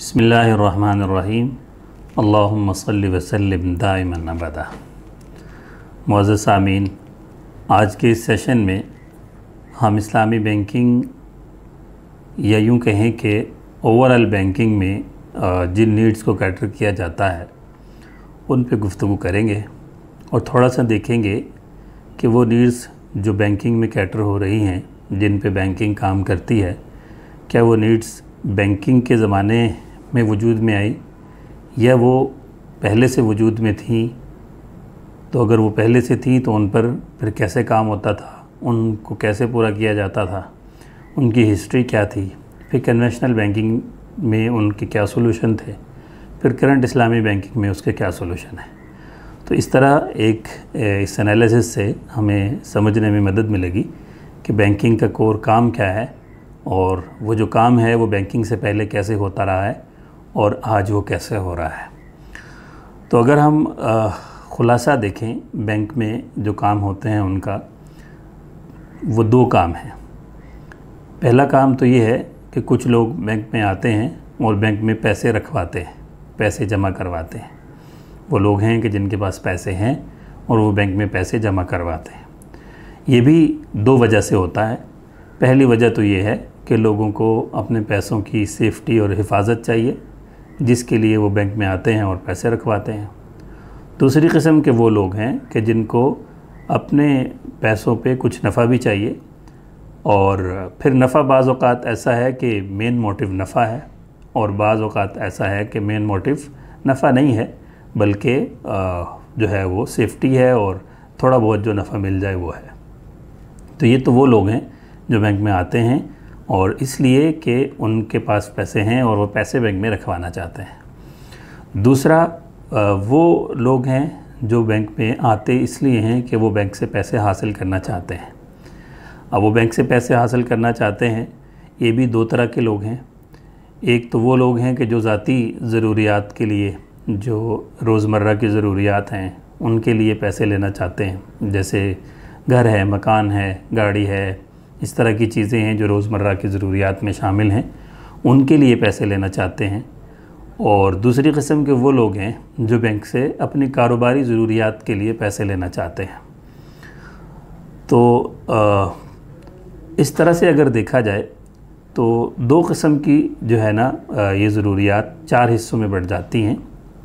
बिस्मिल्लाहिर्रहमानिर्रहीम। अल्लाहुम्मा सल्लि व सल्लिम दाइमन अबदा। मुअज़्ज़ज़ सामीन, आज के इस सेशन में हम इस्लामी बैंकिंग या यूँ कहें कि ओवरऑल बैंकिंग में जिन नीड्स को कैटर किया जाता है उन पे गुफ्तगू करेंगे और थोड़ा सा देखेंगे कि वो नीड्स जो बैंकिंग में कैटर हो रही हैं, जिन पे बैंकिंग काम करती है, क्या वो नीड्स बैंकिंग के ज़माने में वजूद में आई या वो पहले से वजूद में थी। तो अगर वो पहले से थी तो उन पर फिर कैसे काम होता था, उनको कैसे पूरा किया जाता था, उनकी हिस्ट्री क्या थी, फिर कन्वेंशनल बैंकिंग में उनके क्या सोल्यूशन थे, फिर करंट इस्लामी बैंकिंग में उसके क्या सोल्यूशन है। तो इस तरह इस एनालिसिस से हमें समझने में मदद मिलेगी कि बैंकिंग का कोर काम क्या है और वो जो काम है वो बैंकिंग से पहले कैसे होता रहा है और आज वो कैसे हो रहा है। तो अगर हम ख़ुलासा देखें, बैंक में जो काम होते हैं उनका वो दो काम हैं। पहला काम तो ये है कि कुछ लोग बैंक में आते हैं और बैंक में पैसे रखवाते हैं, पैसे जमा करवाते हैं। वो लोग हैं कि जिनके पास पैसे हैं और वो बैंक में पैसे जमा करवाते हैं। ये भी दो वजह से होता है। पहली वजह तो ये है कि लोगों को अपने पैसों की सेफ्टी और हिफाजत चाहिए, जिसके लिए वो बैंक में आते हैं और पैसे रखवाते हैं। दूसरी किस्म के वो लोग हैं कि जिनको अपने पैसों पे कुछ नफ़ा भी चाहिए और फिर नफ़ा बाज़ औक़ात ऐसा है कि मेन मोटिव नफ़ा है और बाज़ औक़ात ऐसा है कि मेन मोटिव नफ़ा नहीं है, बल्कि जो है वो सेफ्टी है और थोड़ा बहुत जो नफ़ा मिल जाए वो है। तो ये तो वो लोग हैं जो बैंक में आते हैं और इसलिए कि उनके पास पैसे हैं और वो पैसे बैंक में रखवाना चाहते हैं। दूसरा वो लोग हैं जो बैंक में आते इसलिए हैं कि वो बैंक से पैसे हासिल करना चाहते हैं। अब वो बैंक से पैसे हासिल करना चाहते हैं, ये भी दो तरह के लोग हैं। एक तो वो लोग हैं कि जो ज़ाती ज़रूरियात के लिए, जो रोज़मर्रा की ज़रूरियात हैं, उनके लिए पैसे लेना चाहते हैं। जैसे घर है, मकान है, गाड़ी है, इस तरह की चीज़ें हैं जो रोज़मर्रा की ज़रूरियात में शामिल हैं, उनके लिए पैसे लेना चाहते हैं। और दूसरी किस्म के वो लोग हैं जो बैंक से अपनी कारोबारी ज़रूरियात के लिए पैसे लेना चाहते हैं। तो इस तरह से अगर देखा जाए तो दो किस्म की जो है ना ये ज़रूरियात चार हिस्सों में बढ़ जाती हैं।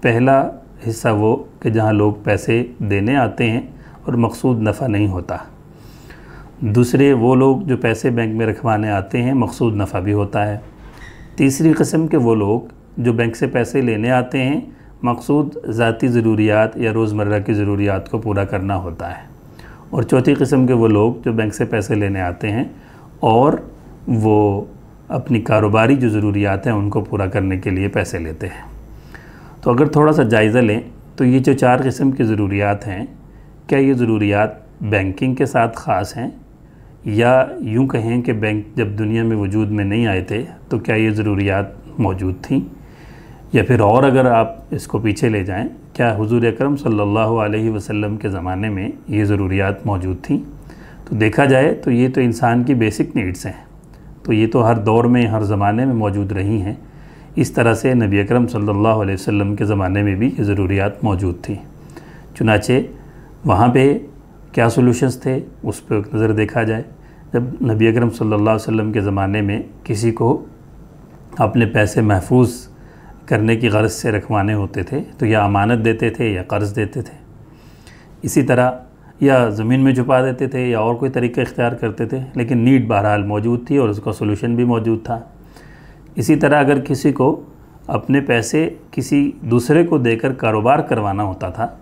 पहला हिस्सा वो कि जहाँ लोग पैसे देने आते हैं और मकसूद नफ़ा नहीं होता। दूसरे वो लोग जो पैसे बैंक में रखवाने आते हैं, मकसूद नफ़ा भी होता है। तीसरी किस्म के वो लोग जो बैंक से पैसे लेने आते हैं, मकसूद ज़ाती ज़रूरियात या रोज़मर्रा की ज़रूरियात को पूरा करना होता है। और चौथी किस्म के वो लोग जो बैंक से पैसे लेने आते हैं और वो अपनी कारोबारी जो ज़रूरियात हैं उनको पूरा करने के लिए पैसे लेते हैं। तो अगर थोड़ा सा जायज़ा लें तो ये जो चार किस्म की ज़रूरियात हैं, क्या ये ज़रूरियात बैंकिंग के साथ ख़ास हैं या यूँ कहें कि बैंक जब दुनिया में वजूद में नहीं आए थे तो क्या ये ज़रूरियात मौजूद थीं, या फिर और अगर आप इसको पीछे ले जाएं, क्या हुज़ूर अकरम सल्लल्लाहु अलैहि वसल्लम के ज़माने में ये ज़रूरियात मौजूद थीं। तो देखा जाए तो ये तो इंसान की बेसिक नीड्स हैं, तो ये तो हर दौर में, हर ज़माने में मौजूद रही हैं। इस तरह से नबी अकरम सल्लल्लाहु अलैहि वसल्लम के ज़माने में भी ये ज़रूरियात मौजूद थी। चुनाचे वहाँ पे क्या सोल्यूशंस थे उस पर एक नज़र देखा जाए। जब नबी अकरम सल्लल्लाहु अलैहि वसल्लम के ज़माने में किसी को अपने पैसे महफूज करने की गर्ज़ से रखवाने होते थे तो या अमानत देते थे या कर्ज़ देते थे, इसी तरह या ज़मीन में छुपा देते थे या और कोई तरीका इख्तियार करते थे, लेकिन नीड बहरहाल मौजूद थी और उसका सोल्यूशन भी मौजूद था। इसी तरह अगर किसी को अपने पैसे किसी दूसरे को देकर कारोबार करवाना होता था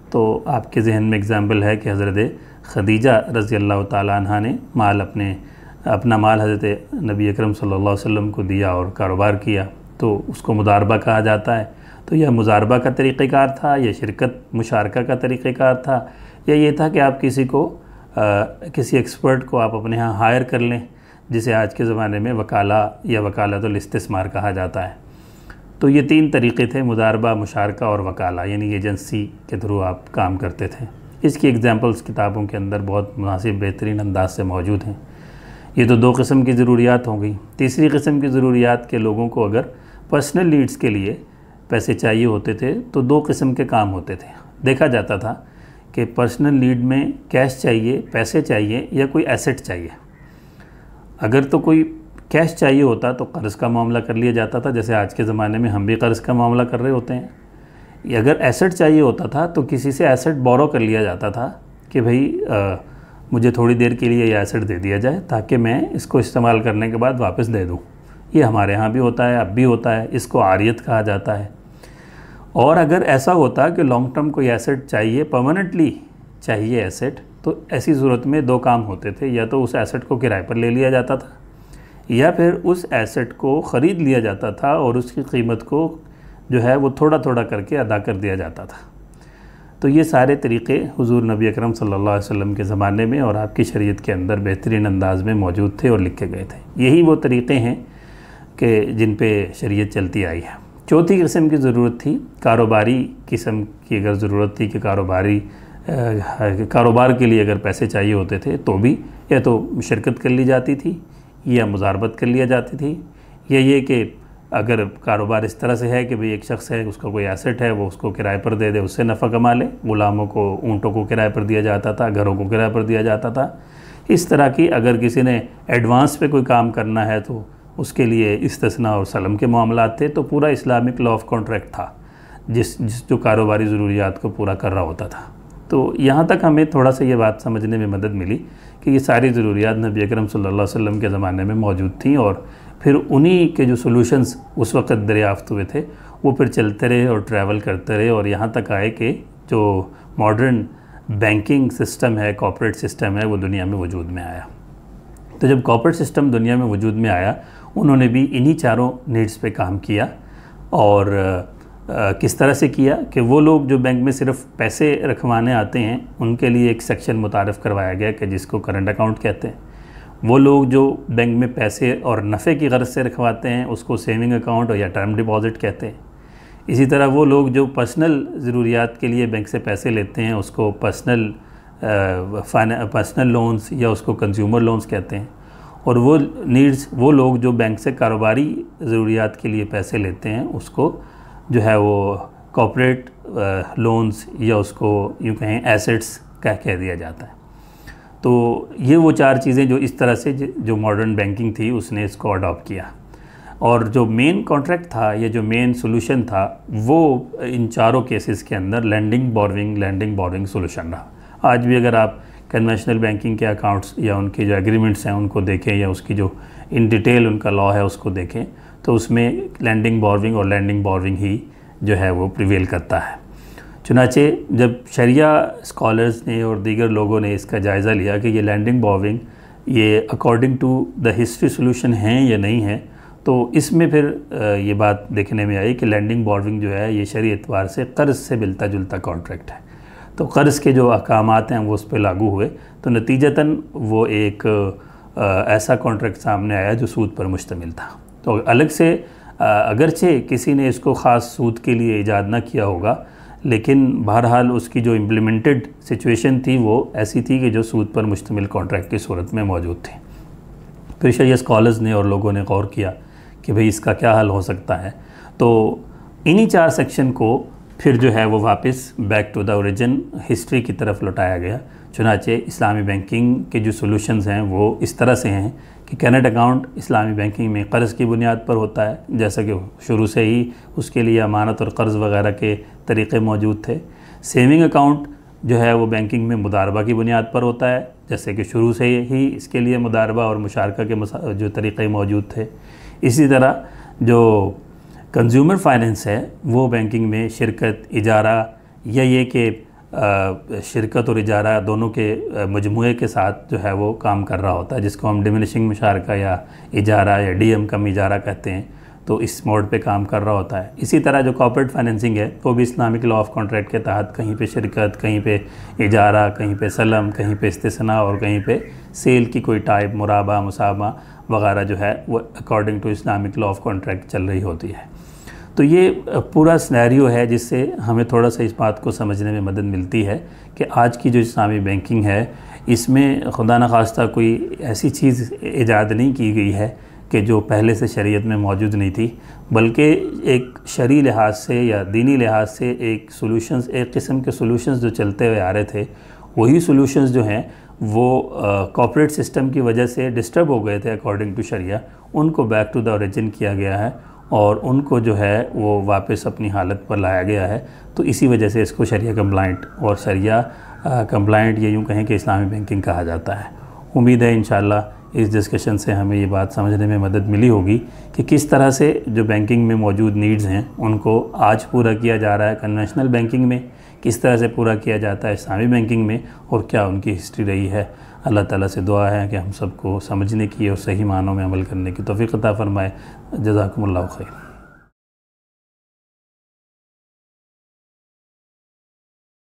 तो आपके जहन में एग्ज़ाम्पल है कि हज़रत खदीजा रज़ी अल्लाह ताला अन्हा ने अपना माल हज़रत नबी अकरम सल्लल्लाहु अलैहि वसल्लम को दिया और कारोबार किया, तो उसको मुदारबा कहा जाता है। तो यह मुदारबा का तरीक़ेकार था, यह शिरकत मुशारका का तरीक़ेकार था, या ये था कि आप किसी एक्सपर्ट को आप अपने यहाँ हायर कर लें, जिसे आज के ज़माने में वकाला या वकालतुल इस्तिस्मार कहा जाता है। तो ये तीन तरीक़े थे, मुदारबा, मुशारका और वकाला, यानी एजेंसी के थ्रू आप काम करते थे। इसकी एग्ज़ाम्पल्स किताबों के अंदर बहुत मुनासिब बेहतरीन अंदाज से मौजूद हैं। ये तो दो किस्म की ज़रूरियात हो गई। तीसरी किस्म की ज़रूरियात के लोगों को अगर पर्सनल नीड्स के लिए पैसे चाहिए होते थे तो दो किस्म के काम होते थे। देखा जाता था कि पर्सनल नीड में कैश चाहिए, पैसे चाहिए या कोई एसेट चाहिए। अगर तो कोई कैश चाहिए होता तो कर्ज़ का मामला कर लिया जाता था, जैसे आज के ज़माने में हम भी कर्ज़ का मामला कर रहे होते हैं। या अगर एसेट चाहिए होता था तो किसी से एसेट बोरो कर लिया जाता था कि भाई मुझे थोड़ी देर के लिए ये एसेट दे दिया जाए ताकि मैं इसको इस्तेमाल करने के बाद वापस दे दूँ। ये हमारे यहाँ भी होता है, अब भी होता है, इसको आरियत कहा जाता है। और अगर ऐसा होता कि लॉन्ग टर्म कोई एसेट चाहिए, परमानेंटली चाहिए एसेट, तो ऐसी सूरत में दो काम होते थे। या तो उस एसेट को किराए पर ले लिया जाता था या फिर उस एसेट को ख़रीद लिया जाता था और उसकी कीमत को जो है वो थोड़ा थोड़ा करके अदा कर दिया जाता था। तो ये सारे तरीक़े हुज़ूर नबी अकरम सल्लल्लाहु अलैहि वसल्लम के ज़माने में और आपकी शरीयत के अंदर बेहतरीन अंदाज में मौजूद थे और लिखे गए थे। यही वो तरीक़े हैं कि जिन पे शरीयत चलती आई है। चौथी किस्म की ज़रूरत थी कारोबारी किस्म की। अगर ज़रूरत थी कि कारोबार के लिए अगर पैसे चाहिए होते थे तो भी या तो शिरकत कर ली जाती थी या मुजारबत कर लिया जाती थी, या ये कि अगर कारोबार इस तरह से है कि भाई एक शख्स है, उसका कोई एसेट है, वो उसको किराए पर दे दे, उससे नफ़ा कमा ले। ग़ुलामों को, ऊँटों को किराए पर दिया जाता था, घरों को किराए पर दिया जाता था। इस तरह की अगर किसी ने एडवांस पे कोई काम करना है तो उसके लिए इस्तिस्ना और सलम के मामलात थे। तो पूरा इस्लामिक लॉ ऑफ कॉन्ट्रैक्ट था जिस जो कारोबारी ज़रूरियात को पूरा कर रहा होता था। तो यहाँ तक हमें थोड़ा सा ये बात समझने में मदद मिली कि ये सारी ज़रूरियात नबी अकरम सल्लल्लाहु अलैहि वसल्लम के ज़माने में मौजूद थी और फिर उन्हीं के जो सॉल्यूशंस उस वक़्त दरियाफ़्त हुए थे वो फिर चलते रहे और ट्रैवल करते रहे और यहाँ तक आए कि जो मॉडर्न बैंकिंग सिस्टम है, कॉर्पोरेट सिस्टम है, वो दुनिया में वजूद में आया। तो जब कॉर्पोरेट सिस्टम दुनिया में वजूद में आया, उन्होंने भी इन्हीं चारों नीड्स पे काम किया। और किस तरह से किया कि वो लोग जो बैंक में सिर्फ पैसे रखवाने आते हैं उनके लिए एक सेक्शन मुतारफ़ करवाया गया कि जिसको करंट अकाउंट कहते हैं। वो लोग जो बैंक में पैसे और नफ़े की गर्ज से रखवाते हैं उसको सेविंग अकाउंट या टर्म डिपॉज़िट कहते हैं। इसी तरह वो लोग जो पर्सनल ज़रूरियात के लिए बैंक से पैसे लेते हैं उसको पर्सनल लोन्स या उसको कंज्यूमर लोन्स कहते हैं। और वो नीड्स, वो लोग जो बैंक से कारोबारी ज़रूरियात के लिए पैसे लेते हैं उसको जो है वो कॉर्पोरेट लोन्स या उसको यूँ कहें एसेट्स कह दिया जाता है। तो ये वो चार चीज़ें जो इस तरह से जो मॉडर्न बैंकिंग थी उसने इसको अडॉप्ट किया। और जो मेन कॉन्ट्रैक्ट था या जो मेन सोल्यूशन था वो इन चारों केसेस के अंदर लैंडिंग बोरोइंग सोल्यूशन रहा। आज भी अगर आप कन्वेंशनल बैंकिंग के अकाउंट्स या उनके जो एग्रीमेंट्स हैं उनको देखें या उसकी जो इन डिटेल उनका लॉ है उसको देखें तो उसमें लैंडिंग बोरोइंग ही जो है वो प्रिवेल करता है। चुनाचे जब शरिया स्कॉलर्स ने और दीगर लोगों ने इसका जायज़ा लिया कि ये लैंडिंग बोरोइंग ये according to the history solution हैं या नहीं है, तो इसमें फिर ये बात देखने में आई कि लैंडिंग बोरोइंग जो है ये शरई एतबार से कर्ज़ से मिलता जुलता कॉन्ट्रैक्ट है। तो कर्ज़ के जो अहकामात हैं वो उस पर लागू हुए, तो नतीजतन वो एक ऐसा कॉन्ट्रैक्ट सामने आया जो सूद पर मुश्तमिल था। तो अलग से अगरचे किसी ने इसको ख़ास सूद के लिए ईजाद ना किया होगा, लेकिन बहरहाल उसकी जो इम्प्लीमेंटेड सिचुएशन थी वो ऐसी थी कि जो सूद पर मुश्तमिल कॉन्ट्रैक्ट की सूरत में मौजूद थी। फिर शरिया स्कॉलर्स ने और लोगों ने गौर किया कि भाई इसका क्या हल हो सकता है। तो इन्हीं चार सेक्शन को फिर जो है वो वापस back to the origin history की तरफ लौटाया गया। चुनाचे इस्लामी बैंकिंग के जो सॉल्यूशंस हैं वो इस तरह से हैं कि करंट अकाउंट इस्लामी बैंकिंग में कर्ज़ की बुनियाद पर होता है, जैसा कि शुरू से ही उसके लिए अमानत और कर्ज़ वगैरह के तरीक़े मौजूद थे। सेविंग अकाउंट जो है वो बैंकिंग में मुदारबा की बुनियाद पर होता है, जैसे कि शुरू से ही इसके लिए मुदारबा और मुशारका के जो तरीक़े मौजूद थे। इसी तरह जो कंज्यूमर फाइनेंस है वो बैंकिंग में शिरकत, इजारा या ये कि शिरकत और इजारा दोनों के मजमूए के साथ जो है वो काम कर रहा होता है, जिसको हम डिमिनिशिंग मुशारका या इजारा या डीएम कम इजारा कहते हैं। तो इस मोड पे काम कर रहा होता है। इसी तरह जो कॉर्पोरेट फाइनेंसिंग है वो भी इस्लामिक लॉ ऑफ कॉन्ट्रैक्ट के तहत कहीं पे शिरकत, कहीं पे इजारा, कहीं पे सलम, कहीं पे इस्तिस्ना और कहीं पे सेल की कोई टाइप, मुराबा, मुसाबा वगैरह जो है वो according to Islamic law of contract चल रही होती है। तो ये पूरा सिनेरियो है जिससे हमें थोड़ा सा इस बात को समझने में मदद मिलती है कि आज की जो इस्लामी बैंकिंग है इसमें खुदा न खास्ता कोई ऐसी चीज़ ईजाद नहीं की गई है कि जो पहले से शरीयत में मौजूद नहीं थी, बल्कि एक शरई लिहाज से या दीनी लिहाज से एक सॉल्यूशंस, एक किस्म के सॉल्यूशंस जो चलते हुए आ रहे थे, वही सॉल्यूशंस जो हैं वो कॉर्पोरेट सिस्टम की वजह से डिस्टर्ब हो गए थे अकॉर्डिंग टू शरिया, उनको बैक टू द ओरिजिन किया गया है और उनको जो है वो वापस अपनी हालत पर लाया गया है। तो इसी वजह से इसको शरिया कंप्लाइंट और शरिया कंप्लाइंट, ये यूँ कहें कि इस्लामी बैंकिंग कहा जाता है। उम्मीद है इंशाल्लाह इस डिस्कशन से हमें ये बात समझने में मदद मिली होगी कि किस तरह से जो बैंकिंग में मौजूद नीड्स हैं उनको आज पूरा किया जा रहा है कन्वेंशनल बैंकिंग में, किस तरह से पूरा किया जाता है इस्लामी बैंकिंग में और क्या उनकी हिस्ट्री रही है। अल्लाह ताला से दुआ है कि हम सबको समझने की और सही मानों में अमल करने की तौफीक अता फ़रमाए। जज़ाकुमुल्लाहु खैर।